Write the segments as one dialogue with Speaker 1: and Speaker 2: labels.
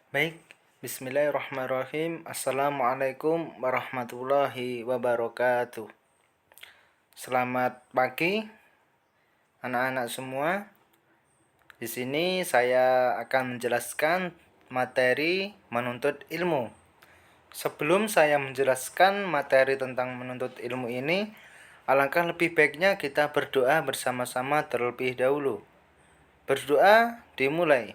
Speaker 1: Baik, bismillahirrahmanirrahim. Assalamualaikum warahmatullahi wabarakatuh. Selamat pagi anak-anak semua. Di sini saya akan menjelaskan materi menuntut ilmu. Sebelum saya menjelaskan materi tentang menuntut ilmu ini, alangkah lebih baiknya kita berdoa bersama-sama terlebih dahulu. Berdoa dimulai.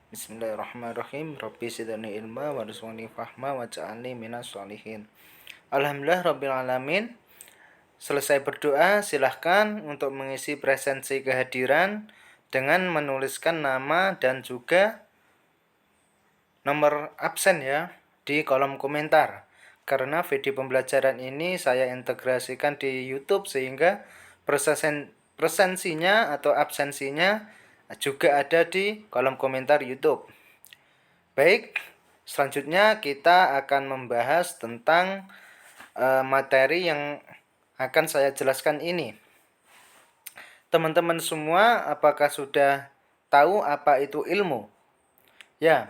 Speaker 1: Bismillahirrahmanirrahim. Rabbi zidni ilma warzuqni fahma waj'alni minas sholihin. Alhamdulillah rabbil alamin. Selesai berdoa, silahkan untuk mengisi presensi kehadiran dengan menuliskan nama dan juga nomor absen ya di kolom komentar. Karena video pembelajaran ini saya integrasikan di YouTube sehingga presensinya atau absensinya juga ada di kolom komentar YouTube. Baik, selanjutnya kita akan membahas tentang materi yang akan saya jelaskan ini. Teman-teman semua, apakah sudah tahu apa itu ilmu? Ya,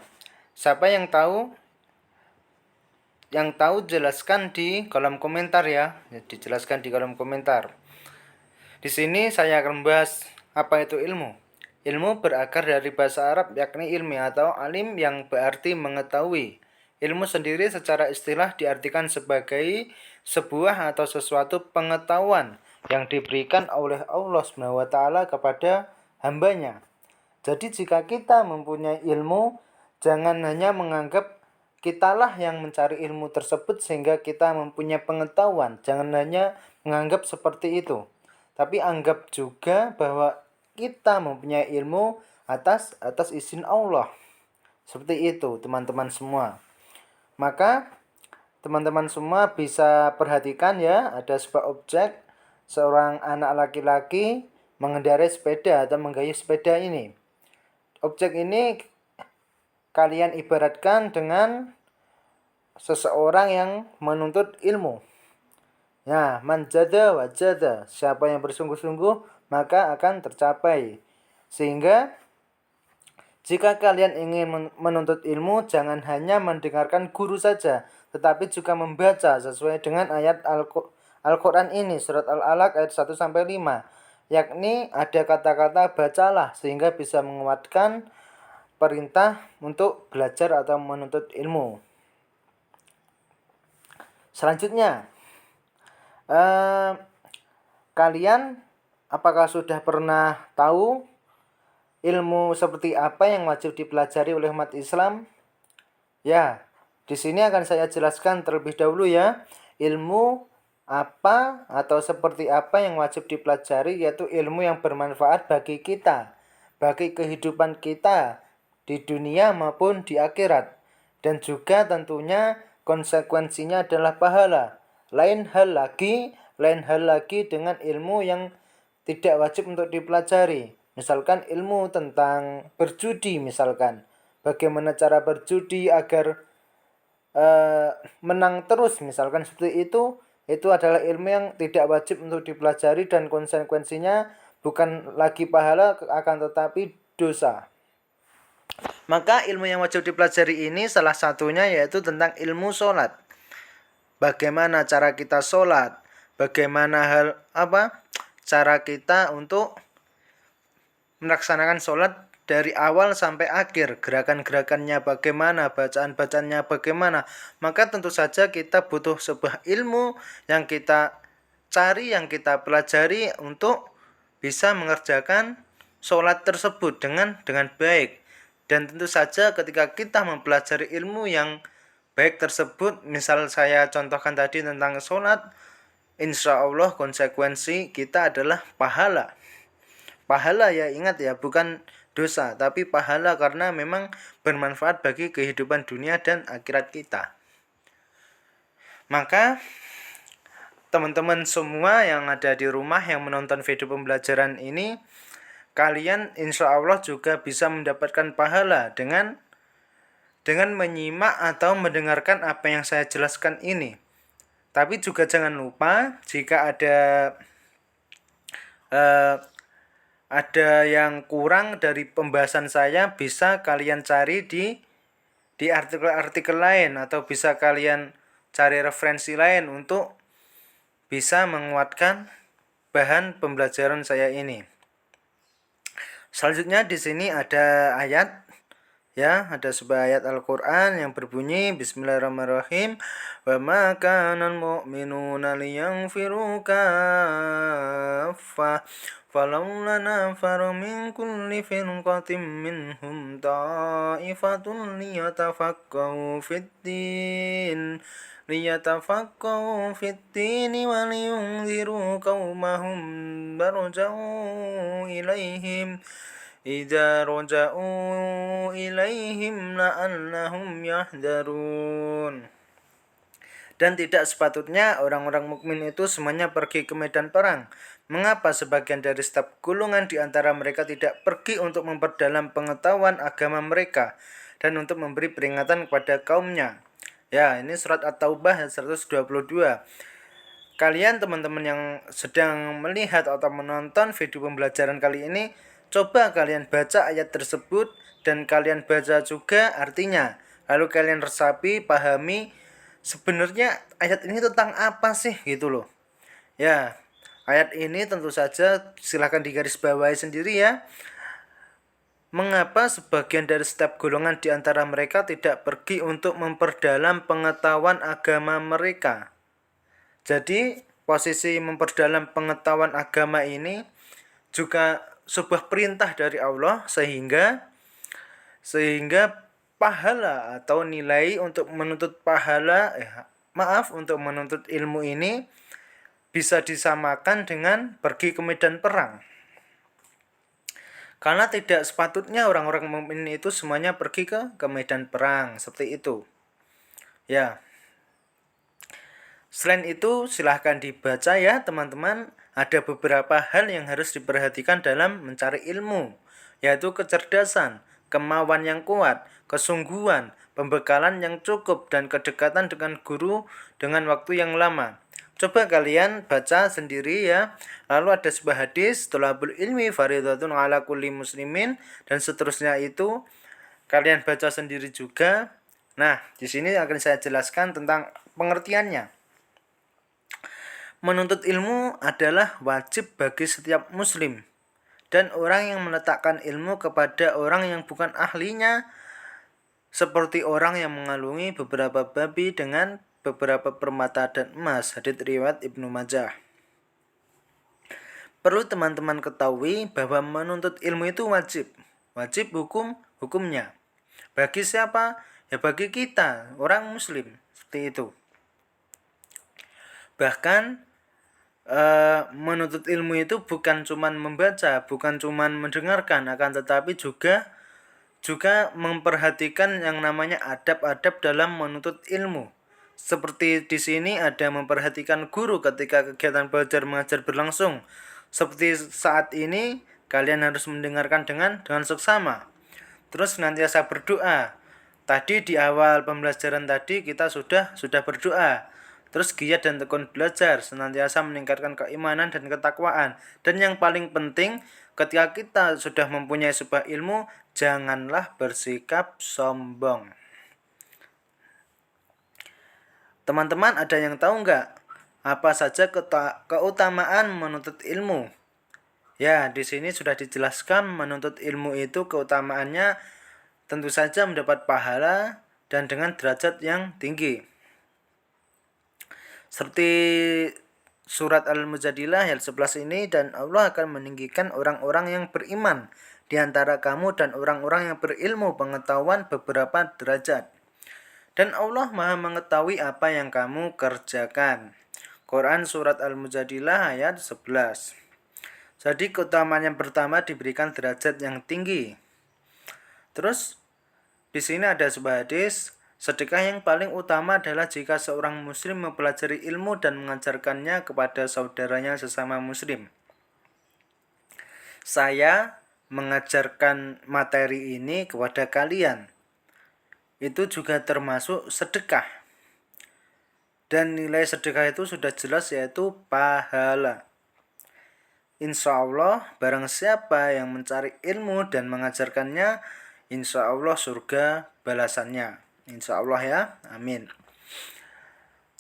Speaker 1: siapa yang tahu? Yang tahu jelaskan di kolom komentar ya. Dijelaskan di kolom komentar. Di sini saya akan membahas apa itu ilmu. Ilmu berakar dari bahasa Arab yakni ilmi atau alim yang berarti mengetahui. Ilmu sendiri secara istilah diartikan sebagai sebuah atau sesuatu pengetahuan yang diberikan oleh Allah SWT kepada hambanya. Jadi jika kita mempunyai ilmu, jangan hanya menganggap kitalah yang mencari ilmu tersebut sehingga kita mempunyai pengetahuan. Jangan hanya menganggap seperti itu. Tapi anggap juga bahwa kita mempunyai ilmu atas izin Allah. Seperti itu, teman-teman semua. Maka teman-teman semua bisa perhatikan ya, ada sebuah objek, seorang anak laki-laki mengendarai sepeda atau menggayuh sepeda ini. Objek ini kalian ibaratkan dengan seseorang yang menuntut ilmu. Ya, manjada wajada, siapa yang bersungguh-sungguh maka akan tercapai. Sehingga jika kalian ingin menuntut ilmu, jangan hanya mendengarkan guru saja, tetapi juga membaca sesuai dengan ayat Al-Quran ini, surat Al-Alaq ayat 1-5. Yakni ada kata-kata bacalah, sehingga bisa menguatkan perintah untuk belajar atau menuntut ilmu. Selanjutnya, kalian apakah sudah pernah tahu ilmu seperti apa yang wajib dipelajari oleh umat Islam? Ya, di sini akan saya jelaskan terlebih dahulu ya. Ilmu apa atau seperti apa yang wajib dipelajari, yaitu ilmu yang bermanfaat bagi kita, bagi kehidupan kita di dunia maupun di akhirat. Dan juga tentunya konsekuensinya adalah pahala. Lain hal lagi dengan ilmu yang tidak wajib untuk dipelajari. Misalkan ilmu tentang berjudi misalkan. Bagaimana cara berjudi agar menang terus misalkan seperti itu adalah ilmu yang tidak wajib untuk dipelajari dan konsekuensinya bukan lagi pahala akan tetapi dosa. Maka ilmu yang wajib dipelajari ini salah satunya yaitu tentang ilmu sholat. Bagaimana cara kita sholat, bagaimana cara kita untuk melaksanakan sholat dari awal sampai akhir, gerakan-gerakannya bagaimana, bacaan-bacaannya bagaimana. Maka tentu saja kita butuh sebuah ilmu yang kita cari, yang kita pelajari untuk bisa mengerjakan sholat tersebut dengan baik. Dan tentu saja ketika kita mempelajari ilmu yang baik tersebut, misal saya contohkan tadi tentang sholat, insya Allah konsekuensi kita adalah pahala. Pahala ya, ingat ya, bukan dosa, tapi pahala karena memang bermanfaat bagi kehidupan dunia dan akhirat kita. Maka teman-teman semua yang ada di rumah yang menonton video pembelajaran ini, kalian insya Allah juga bisa mendapatkan pahala dengan menyimak atau mendengarkan apa yang saya jelaskan ini. Tapi juga jangan lupa jika ada yang kurang dari pembahasan saya, bisa kalian cari di di artikel-artikel lain atau bisa kalian cari referensi lain untuk bisa menguatkan bahan pembelajaran saya ini. Selanjutnya di sini ada ayat, ya, ada sebuah ayat Al-Qur'an yang berbunyi Bismillahirrahmanirrahim, wa ma kana al-mu'minuna liyanfiru kaffah falawla nafaru min kulli firqatin minhum ta'ifatun liyatafaqahu fid-din wa liyunziru qaumahum barja'u ilaihim la'annahum yahdharun. Dan tidak sepatutnya orang-orang mukmin itu semuanya pergi ke medan perang. Mengapa sebagian dari setiap golongan di antara mereka tidak pergi untuk memperdalam pengetahuan agama mereka dan untuk memberi peringatan kepada kaumnya? Ya, ini surat At-Taubah 122. Kalian teman-teman yang sedang melihat atau menonton video pembelajaran kali ini, coba kalian baca ayat tersebut dan kalian baca juga artinya. Lalu kalian resapi, pahami sebenarnya ayat ini tentang apa sih gitu loh. Ya, ayat ini tentu saja silahkan digarisbawahi sendiri ya. Mengapa sebagian dari setiap golongan di antara mereka tidak pergi untuk memperdalam pengetahuan agama mereka? Jadi, posisi memperdalam pengetahuan agama ini juga sebuah perintah dari Allah sehingga pahala atau nilai untuk menuntut untuk menuntut ilmu ini bisa disamakan dengan pergi ke medan perang. Karena tidak sepatutnya orang-orang mukmin itu semuanya pergi ke medan perang seperti itu. Ya. Selain itu, silahkan dibaca ya teman-teman. Ada beberapa hal yang harus diperhatikan dalam mencari ilmu, yaitu kecerdasan, kemauan yang kuat, kesungguhan, pembekalan yang cukup, dan kedekatan dengan guru dengan waktu yang lama. Coba kalian baca sendiri ya. Lalu ada sebuah hadis, thalabul ilmi fardhatun ala kulli muslimin, dan seterusnya itu kalian baca sendiri juga. Nah, di sini akan saya jelaskan tentang pengertiannya. Menuntut ilmu adalah wajib bagi setiap muslim, dan orang yang meletakkan ilmu kepada orang yang bukan ahlinya seperti orang yang mengalungi beberapa babi dengan beberapa permata dan emas. Hadits riwayat Ibnu Majah. Perlu teman-teman ketahui bahwa menuntut ilmu itu wajib. Wajib hukumnya. Bagi siapa? Ya bagi kita, orang muslim. Seperti itu. Bahkan menuntut ilmu itu bukan cuma membaca, bukan cuma mendengarkan, akan tetapi juga memperhatikan yang namanya adab-adab dalam menuntut ilmu. Seperti di sini ada memperhatikan guru ketika kegiatan belajar mengajar berlangsung. Seperti saat ini kalian harus mendengarkan dengan seksama. Terus senantiasa berdoa. Tadi di awal pembelajaran tadi kita sudah berdoa. Terus giat dan tekun belajar, senantiasa meningkatkan keimanan dan ketakwaan. Dan yang paling penting, ketika kita sudah mempunyai sebuah ilmu, janganlah bersikap sombong. Teman-teman ada yang tahu nggak apa saja keutamaan menuntut ilmu? Ya, di sini sudah dijelaskan menuntut ilmu itu keutamaannya tentu saja mendapat pahala dan dengan derajat yang tinggi. Seperti surat Al-Mujadilah ayat 11 ini, dan Allah akan meninggikan orang-orang yang beriman di antara kamu dan orang-orang yang berilmu pengetahuan beberapa derajat. Dan Allah Maha mengetahui apa yang kamu kerjakan. Quran surat Al-Mujadilah ayat 11. Jadi keutamaan yang pertama diberikan derajat yang tinggi. Terus di sini ada sebuah hadis, sedekah yang paling utama adalah jika seorang muslim mempelajari ilmu dan mengajarkannya kepada saudaranya sesama muslim. Saya mengajarkan materi ini kepada kalian. Itu juga termasuk sedekah. Dan nilai sedekah itu sudah jelas, yaitu pahala. Insya Allah barang siapa yang mencari ilmu dan mengajarkannya, insya Allah surga balasannya. Insya Allah ya, amin.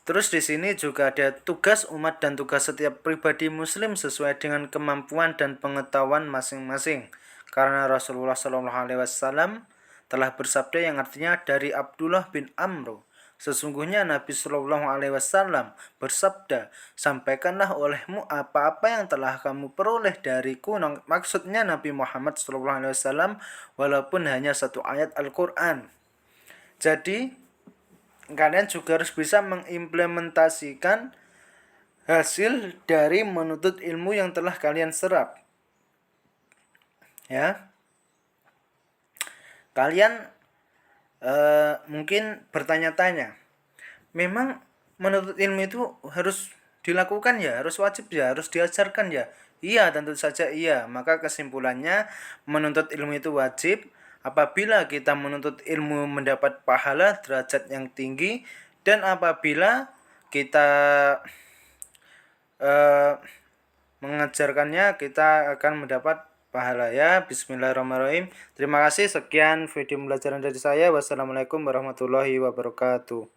Speaker 1: Terus di sini juga ada tugas umat dan tugas setiap pribadi muslim sesuai dengan kemampuan dan pengetahuan masing-masing. Karena Rasulullah SAW telah bersabda yang artinya dari Abdullah bin Amr, sesungguhnya Nabi SAW bersabda, sampaikanlah olehmu apa-apa yang telah kamu peroleh dariku. Maksudnya Nabi Muhammad SAW walaupun hanya satu ayat Al-Quran. Jadi kalian juga harus bisa mengimplementasikan hasil dari menuntut ilmu yang telah kalian serap. Ya. Kalian mungkin bertanya-tanya, memang menuntut ilmu itu harus dilakukan ya, harus wajib ya, harus diajarkan ya? Iya, tentu saja iya. Maka kesimpulannya menuntut ilmu itu wajib apabila kita menuntut ilmu mendapat pahala derajat yang tinggi, dan apabila kita mengajarkannya kita akan mendapat pahala ya. Bismillahirrahmanirrahim. Terima kasih, sekian video pembelajaran dari saya. Wassalamualaikum warahmatullahi wabarakatuh.